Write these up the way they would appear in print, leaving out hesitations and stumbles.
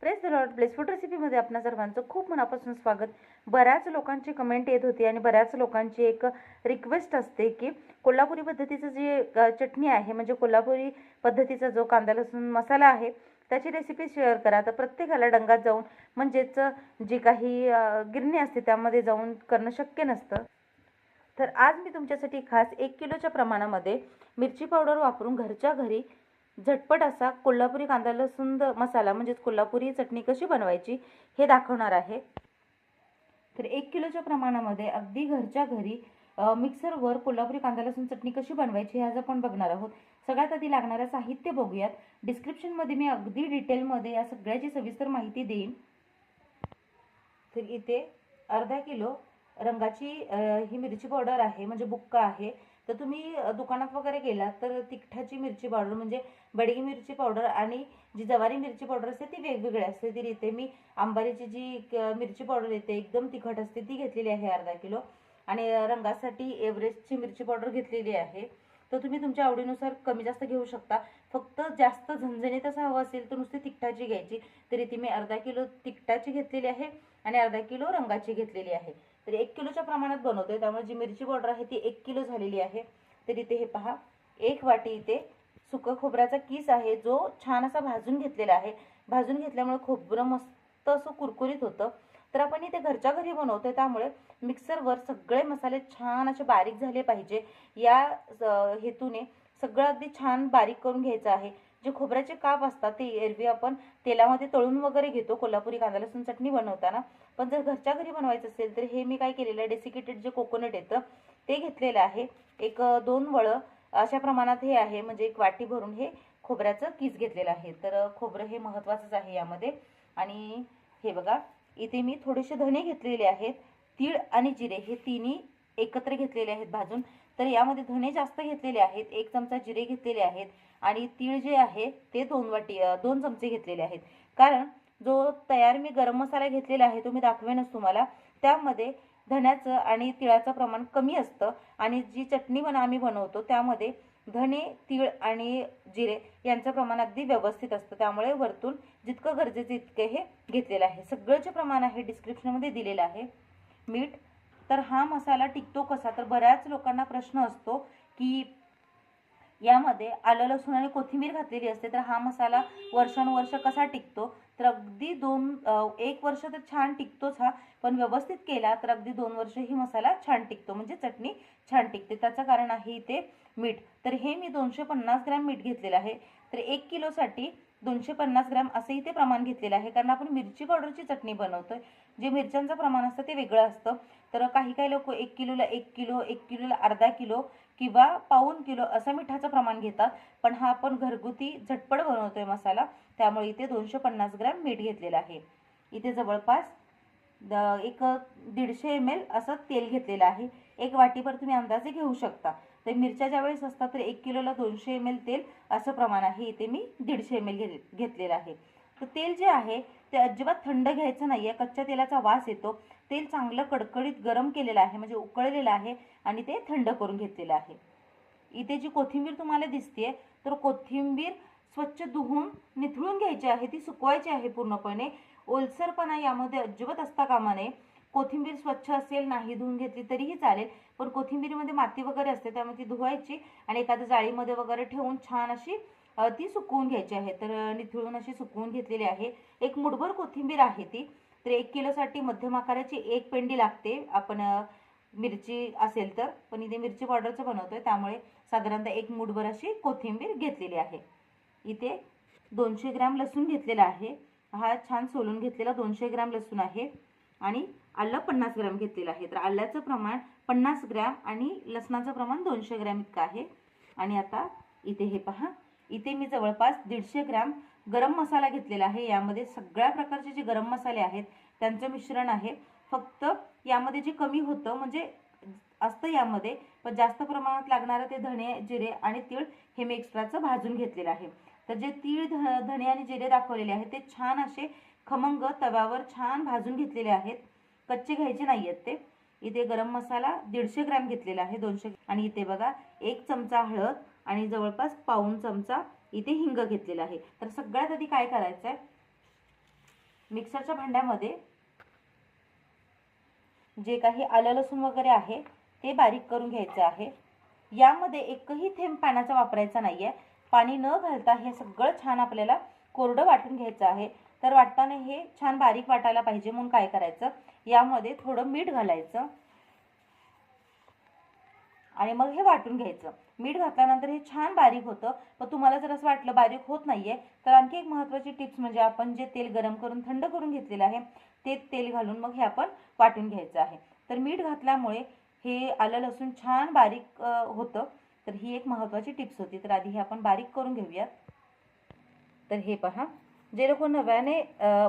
Press the lord bless food रेसिपीमध्ये आपणा सर्वांचं खूप मनापासून स्वागत। बऱ्याच लोकांची कमेंट येत होती आणि बऱ्याच लोकांची एक रिक्वेस्ट असते की कोल्हापुरी पद्धतीचं जे चटणी आहे म्हणजे कोल्हापुरी पद्धतीचा जो कांदा लसूण मसाला आहे त्याची रेसिपी शेअर करा। तर प्रत्येकाला डंगात जाऊन म्हणजेच जी काही गिरणी असते त्यामध्ये जाऊन करणं शक्य नसतं। तर आज मी तुमच्यासाठी खास 1 किलोच्या प्रमाणामध्ये मिरची पावडर वापरून घरच्या घरी झटपट असा कोल्हापुरी कांदा लसूण मसाला म्हणजेच कोल्हापुरी चटणी कशी बनवायची हे दाखवणार आहे। तर 1 किलोच्या प्रमाणामध्ये अगदी घरच्या घरी मिक्सरवर कोल्हापुरी कांदा लसूण चटणी कशी बनवायची हे आज आपण बघणार आहोत। सगळ्यात आधी लागणारे साहित्य बघूयात। डिस्क्रिप्शनमध्ये मी अगदी डिटेलमध्ये या सगळ्याची सविस्तर माहिती देईन। तर इथे अर्धा किलो रंगाची ही मिरची पावडर आहे म्हणजे बुक्का आहे। तर तुम्ही दुकानात वगैरे गेलात तर तिखटाची मिरची पावडर म्हणजे बडगी मिरची पावडर आणि जी जवारी मिरची पावडर असते ती वेगवेगळी असते। तर इथे मी अंबारीची जी मिरची पावडर येते एकदम तिखट असते ती घेतलेली आहे अर्धा किलो आणि रंगासाठी एव्हरेस्टची मिरची पावडर घेतलेली आहे। तर तुम्ही तुमच्या आवडीनुसार कमी जास्त घेऊ शकता। फक्त जास्त झणझणीत असं हवं असेल तर नुसती तिखटाची घ्यायची। तर इथे मी अर्धा किलो तिखटाची घेतलेली आहे आणि अर्धा किलो रंगाची घेतलेली आहे। तर 1 किलोच्या प्रमाणात बनवतोय त्यामुळे जी मिरची पावडर आहे ती 1 किलो झालेली आहे। तर इथे हे पहा 1 वाटी इथे सुकं खोबऱ्याचा किस आहे जो छान असा भाजून घेतलेला आहे। भाजून घेतल्यामुळे खोबरं मस्त असं कुरकुरीत होतं। तर आपण इथे घरच्या घरी बनवतोय त्यामुळे मिक्सरवर सगळे मसाले छान असे बारीक झाले पाहिजे या हेतूने सगळं अगदी छान बारीक करून घ्यायचं आहे। जे खोबऱ्याचे काप असतात ते एरवी आपण तेलामध्ये तळून वगैरे घेतो कोल्हापुरी कांदा लसूण चटणी बनवताना। पण जर घरच्या घरी बनवायचं असेल तर हे मी काय केलेलं आहे डेसिकेटेड जे कोकोनट येतं ते घेतलेलं आहे। एक 2 वळं अशा प्रमाणात हे आहे म्हणजे 1 वाटी भरून हे खोबऱ्याचं किस घेतलेलं आहे। तर खोबरं हे महत्त्वाचंच आहे यामध्ये। आणि हे बघा इथे मी थोडेसे धने घेतलेले आहेत, तीळ आणि जिरे हे तिन्ही एकत्र घेतलेले आहेत भाजून। तर यामध्ये धने जास्त घेतलेले आहेत, 1 चमचा जिरे घेतलेले आहेत आणि तीळ जे आहे ते 2 चमचे घेतलेले आहेत। कारण जो तयार मी गरम मसाला घेतलेला आहे तो मी दाखवेनच तुम्हाला, त्यामध्ये धण्याचं आणि तिळाचं प्रमाण कमी असतं आणि जी चटणी आम्ही बनवतो त्यामध्ये धने तीळ आणि जिरे यांचं प्रमाण अगदी व्यवस्थित असतं। त्यामुळे वरतून जितकं गरजेचं इतके हे घेतलेलं आहे। सगळ्याचे प्रमाण आहे डिस्क्रिप्शनमध्ये दिलेलं आहे। मीठ, तर हा मसाला टिकतो कसा तर बऱ्याच लोकांना प्रश्न असतो की यामध्ये आलं लसूण आणि कोथिंबीर घातलेली असते तर हा मसाला वर्षानुवर्ष कसा टिकतो। तर अगदी 1 वर्ष तर छान टिकतोच हा, पण व्यवस्थित केला तर अगदी 2 वर्ष ही मसाला छान टिकतो म्हणजे चटणी छान टिकते। त्याचं कारण आहे इथे मीठ। तर हे मी 250 ग्रॅम मीठ घेतलेलं आहे। तर 1 किलोसाठी 250 ग्रॅम असे इथे प्रमाण घेतलेलं आहे कारण आपण मिरची पावडरची चटणी बनवतोय। जे मिरच्यांचं प्रमाण असतं ते वेगळं असतं। तर काही लोक 1 किलोला 1 किलो 1 किलोला अर्धा किलो किंवा पाऊण किलो असं मिठाचं प्रमाण घेतात, पण हा आपण घरगुती झटपट बनवतोय मसाला त्यामुळे इथे 250 ग्रॅम मीठ घेतलेलं आहे। इथे जवळपास 150 ml असं तेल घेतलेलं आहे। 1 वाटीभर तुम्ही अंदाजे घेऊ शकता। तर मिरच्या ज्यावेळेस असतात तर 1 किलोला 200 ml तेल असं प्रमाण आहे। इथे मी 150 ml घेतलेलं आहे। तर तेल जे आहे ते अजिबात थंड घ्यायचं नाहीये, कच्च्या तेलाचा वास येतो। तेल चांगलं कडकडीत गरम केलेलं आहे म्हणजे उकळलेलं आहे आणि ते थंड करून घेतलेलं आहे। इथे जी कोथिंबीर तुम्हाला दिसते तर कोथिंबीर स्वच्छ धुवून निथळून घ्यायची आहे, ती सुकवायची आहे पूर्णपणे। ओलसरपणा यामध्ये अजिबात असता कामा नये। कोथिंबीर स्वच्छ असेल नाही धुवून घेतली तरीही चालेल, पण कोथिंबीरमध्ये माती वगैरे असते त्यामुळे ती धुवायची आणि एखाद्या जाळीमध्ये वगैरे ठेवून छान अशी ती सुकवून घ्यायची आहे। तर निथळून अशी सुकवून घेतलेली आहे। 1 मुठभर कोथिंबीर आहे ती। तर 1 किलोसाठी मध्यम आकाराची 1 पेंडी लागते आपण मिरची असेल तर, पण इथे मिरची पावडरचं बनवतोय त्यामुळे साधारणतः 1 मुठभर अशी कोथिंबीर घेतलेली आहे। इथे 200 ग्रॅम लसूण घेतलेला आहे, हा छान सोलून घेतलेला 200 ग्रॅम लसूण आहे आणि आलं 50 ग्रॅम घेतलेलं आहे। तर आल्याचं प्रमाण 50 ग्रॅम आणि लसणाचं प्रमाण 200 ग्रॅम इतकं आहे। आणि आता इथे हे पहा, इथे मी जवळपास 150 ग्रॅम गरम मसाला घेतलेला आहे। यामध्ये सगळ्या प्रकारचे जे गरम मसाले आहेत त्यांचं मिश्रण आहे। फक्त यामध्ये जे कमी होतं म्हणजे असतं यामध्ये पण जास्त प्रमाणात लागणारे ते धणे जिरे आणि तीळ हे मी एक्स्ट्राचं भाजून घेतलेलं आहे। तर जे तीळ धणे आणि जिरे दाखवलेले आहेत ते छान असे खमंग तव्यावर छान भाजून घेतलेले आहेत, कच्चे घ्यायचे नाहीयेत ते। इथे गरम मसाला 150 ग्रॅम घेतलेला आहे 200 आणि इथे बघा 1 चमचा हळद आणि जवळपास पाऊण चमचा इथे हिंग घेतलेला आहे। तर सगळ्यात आधी काय करायचं आहे मिक्सरच्या भांड्यामध्ये जे काही आलं लसूण वगैरे आहे ते बारीक करून घ्यायचं आहे। यामध्ये एकही थेंब पाण्याचा वापरायचा नाहीये। पाणी न घालता हे सगळं छान आपल्याला कोरडं वाटून घ्यायचं आहे। तर वाटताना हे छान बारीक वाटायला पाहिजे म्हणून काय करायचं, यामध्ये थोडं मीठ घालायचं आणि मग हे वाटून घ्यायचं। मीठ घातल्यानंतर हे छान बारीक होतं। पण तुम्हाला जर असं वाटलं बारीक होत नाहीये तर आणखी एक महत्त्वाची टिप्स म्हणजे आपण जे तेल गरम करून थंड करून घेतलेलं आहे ते तेल घालून मग हे आपण वाटून घ्यायचं आहे। तर मीठ घातल्यामुळे हे आलं लसूण छान बारीक होतं। तर ही एक महत्त्वाची टिप्स होती। तर आधी हे आपण बारीक करून घेऊयात। तर हे पहा, जे लोक नव्याने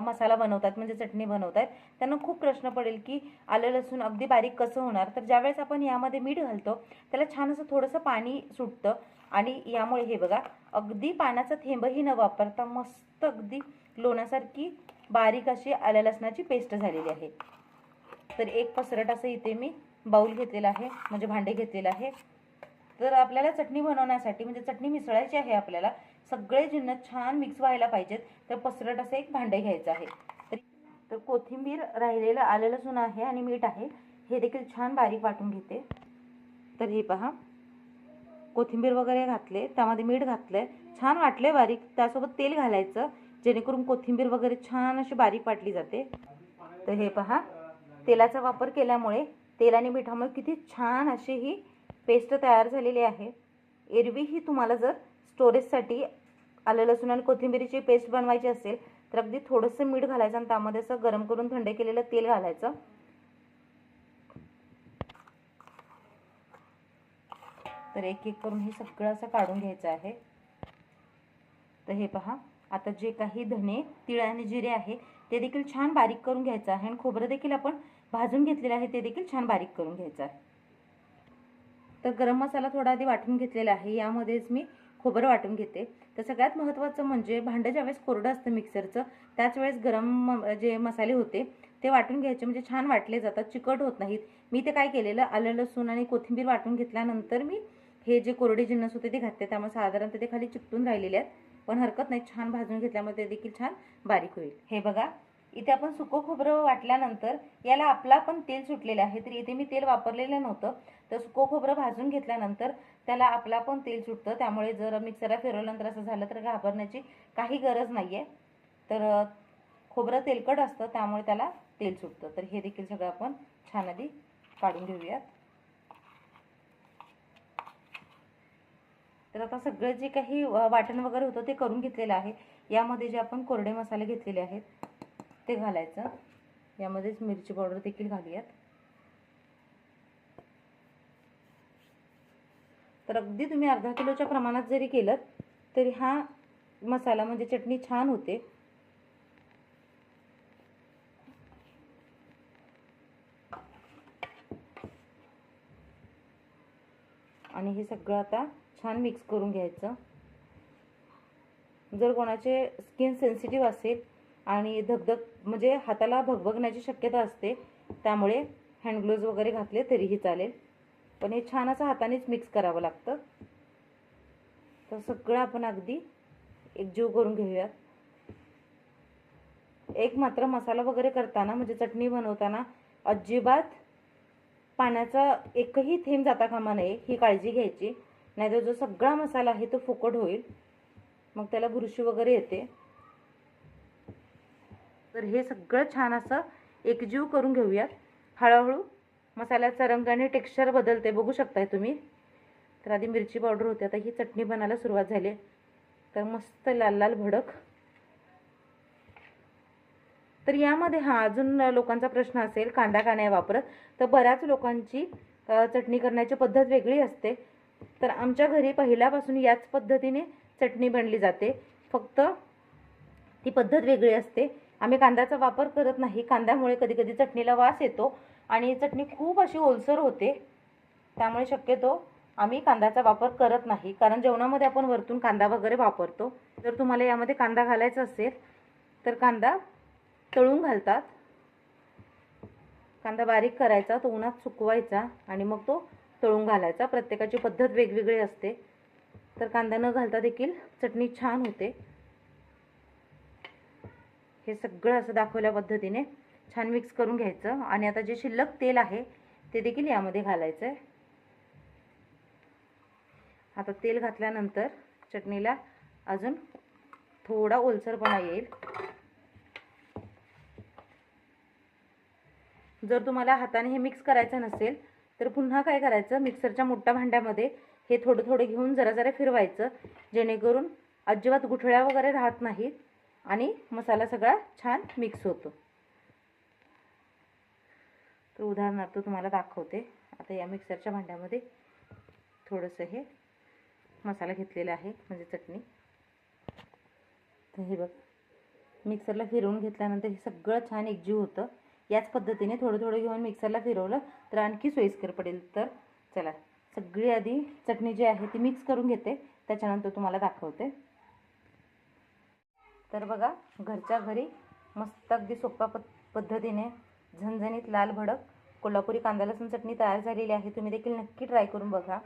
मसाला बनवतात म्हणजे चटणी बनवतात त्यांना खूप प्रश्न पडेल की आलं लसूण अगदी बारीक कसं होणार। तर ज्यावेळेस आपण यामध्ये मीठ घालतो त्याला छान असं थोडंसं पाणी सुटतं आणि यामुळे हे बघा अगदी पाण्याचा थेंबही न वापरता मस्त अगदी लोण्यासारखी बारीक अशी आलं लसणाची पेस्ट झालेली आहे। तर एक पसरट असं इथे मी बाउल घेतलेला आहे म्हणजे भांडे घेतलेलं आहे। तर आपल्याला चटणी बनवण्यासाठी म्हणजे चटणी मिसळायची आहे, आपल्याला सगळे जिन्नस छान मिक्स व्हायला पाहिजेत। तर पसरट असं एक भांडे घ्यायचं आहे। तर कोथिंबीर, राहिलेलं आलं लसूण आहे आणि मीठ आहे हे देखील छान बारीक वाटून घेते। तर हे पहा, कोथिंबीर वगैरे घातले, त्यामध्ये मीठ घातलंय, छान वाटले बारीक। त्यासोबत तेल घालायचं जेणेकरून कोथिंबीर वगैरे छान अशी बारीक वाटली जाते। तर हे पहा, तेलाचा वापर केल्यामुळे तेल आणि मिठामुळे किती छान अशी ही पेस्ट तयार झालेली आहे। एरवी ही तुम्हाला जर स्टोरेजसाठी आलं लसूण आणि कोथिंबीरीची पेस्ट बनवायची असेल तर अगदी थोडंसं मीठ घालायचं आणि त्यामध्ये असं गरम करून थंड केलेलं तेल घालायचं। तर एक एक करून हे सगळं असं काढून घ्यायचं आहे। तर हे पहा, आता जे काही धने, तीळ आणि जिरे आहे ते देखील छान बारीक करून घ्यायचं आहे आणि खोबरं देखील आपण भाजून घेतलेलं आहे ते देखील छान बारीक करून घ्यायचं आहे। तर गरम मसाला थोडा आधी वाटून घेतलेला आहे, यामध्येच मी खोबरं वाटून घेते। तर सगळ्यात महत्त्वाचं म्हणजे भांडं ज्यावेळेस कोरडं असतं मिक्सरचं त्याच वेळेस गरम जे मसाले होते ते वाटून घ्यायचे म्हणजे छान वाटले जातात, चिकट होत नाहीत। मी ते काय केलेलं, आलं लसूण आणि कोथिंबीर वाटून घेतल्यानंतर मी हे जे कोरडे जिन्नस होते ते घातले, त्यामुळे साधारणतः ते खाली चिकटून राहिलेले आहेत, पण हरकत नाही, छान भाजून घेतल्यामुळे ते देखील छान बारीक होईल। हे बघा, इथे आपण सुकं खोबरं वाटल्यानंतर याला आपला पण तेल सुटलेलं आहे। तर इथे मी तेल वापरलेलं नव्हतं। तर सुकं खोबरं भाजून घेतल्यानंतर त्याला आपला पण तेल सुटतं, त्यामुळे जर मिक्सरला फिरवल्यानंतर असं झालं तर घाबरण्याची काही गरज नाहीये। तर खोबरं तेलकट असतं त्यामुळे त्याला तेल सुटतं। तर हे देखील सगळं आपण छान आधी काढून घेऊयात। तर आता सगळं जे काही वाटण वगैरे होतं ते करून घेतलेलं आहे। यामध्ये जे आपण कोरडे मसाले घेतलेले आहेत ते घालायचं, यामध्येच मिरची पावडर देखील घालूयात। तर अगदी तुम्ही अर्धा किलोच्या प्रमाणात जरी केलं तरी हा मसाला म्हणजे चटणी छान होते। आणि हे सगळं आता छान मिक्स करून घ्यायचं। जर कोणाचे स्किन सेन्सिटिव्ह असेल आणि धगधग म्हणजे हाताला भगभगण्याची शक्यता असते त्यामुळे हँड ग्लोव्ज वगैरे घातले तरीही चालेल, पण हे छान असं हातानेच मिक्स करावं लागतं। तर सगळं आपण अगदी एकजीव करून घेऊयात। एक मात्र मसाला वगैरे करताना म्हणजे चटणी बनवताना अजिबात पाण्याचा एकही थेंब जाता कामा नये, ही काळजी घ्यायची, नाहीतर जो सगळा मसाला आहे तो फुकट होईल, मग त्याला बुरशी वगैरे येते। तर हे सगळं छान असं एकजीव करून घेऊयात। हळूहळू मसाल्याचा रंग आणि टेक्स्चर बदलते, बघू शकताय तुम्ही। तर आधी मिरची पावडर होते, आता ही चटणी बनायला सुरुवात झाली। तर मस्त लाल लाल भडक। तर यामध्ये अजून लोकांचा प्रश्न असेल कांदा का नाही वापरत, तर बऱ्याच लोकांची चटणी करण्याची पद्धत वेगळी असते। तर आमच्या घरी पहिल्यापासून याच पद्धतीने चटणी बनली जाते, फक्त ती पद्धत वेगळी असते। आम्ही कांद्याचा वापर करत नाही, कांद्यामुळे कधी कधी चटणीला वास येतो आणि चटणी खूप अशी ओलसर होते, त्यामुळे शक्यतो आम्ही कांद्याचा वापर करत नाही, कारण जेवणामध्ये आपण वरतून कांदा वगैरे वापरतो। जर तुम्हाला यामध्ये कांदा घालायचा असेल तर कांदा तळून घालतात। कांदा बारीक करायचा, तो उन्हात सुकवायचा आणि मग तो तळून घालायचा। प्रत्येकाची पद्धत वेगवेगळी असते। तर कांदा न घालता देखील चटणी छान होते। हे सगळं असं दाखवल्या पद्धतीने छान मिक्स करून घ्यायचं आणि आता जे शिल्लक तेल आहे ते देखील यामध्ये घालायचं आहे. आता तेल घातल्यानंतर चटणीला अजून थोडा ओलसरपणा येईल. जर तुम्हाला हाताने हे मिक्स करायचं नसेल तर पुन्हा काय करायचं, मिक्सरच्या मोठ्या भांड्यामध्ये हे थोडं थोडं घेऊन जरा जरा फिरवायचं, जेणेकरून अजिबात गुठळ्या वगैरे राहत नाहीत आणि मसाला सगळा छान मिक्स होतो. तर उदाहरणार्थ तुम्हाला दाखवते. आता या मिक्सरच्या भांड्यामध्ये थोडंसं हे मसाला घेतलेला आहे, म्हणजे चटणी. तर हे बघ, मिक्सरला फिरवून घेतल्यानंतर हे सगळं छान एकजीव होतं. याच पद्धतीने थोडं थोडं घेऊन मिक्सरला फिरवलं तर आणखी सोयीस्कर पडेल. तर चला, सगळी आधी चटणी जी आहे ती मिक्स करून घेते, त्याच्यानंतर तुम्हाला दाखवते. तर बघा, घरच्या घरी मस्त अगदी सोप्या पद्धतीने झणझणीत लाल भडक कोल्हापुरी कांदा लसूण चटणी तयार झालेली आहे. तुम्ही देखील नक्की ट्राय करून बघा.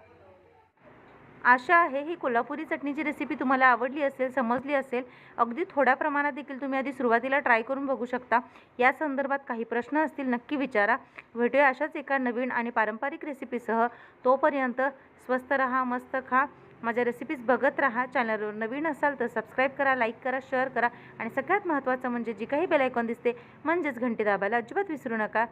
आशा आहे ही कोल्हापुरी चटणीची रेसिपी तुम्हाला आवडली असेल, समजली असेल. अगदी थोड्या प्रमाणात देखील तुम्ही आधी सुरुवातीला ट्राय करून बघू शकता. या संदर्भात काही प्रश्न असतील नक्की विचारा. भेटूया अशाच एका नवीन आणि पारंपरिक रेसिपीसह. तोपर्यंत स्वस्त रहा, मस्त खा. माझ्या रेसिपीज बघत राहा. चॅनलवर नवीन असाल तर सबस्क्राईब करा, लाईक करा, शेअर करा आणि सगळ्यात महत्त्वाचं म्हणजे जी काही बेल आयकॉन दिसते म्हणजेच घंटी दाबायला अजिबात विसरू नका.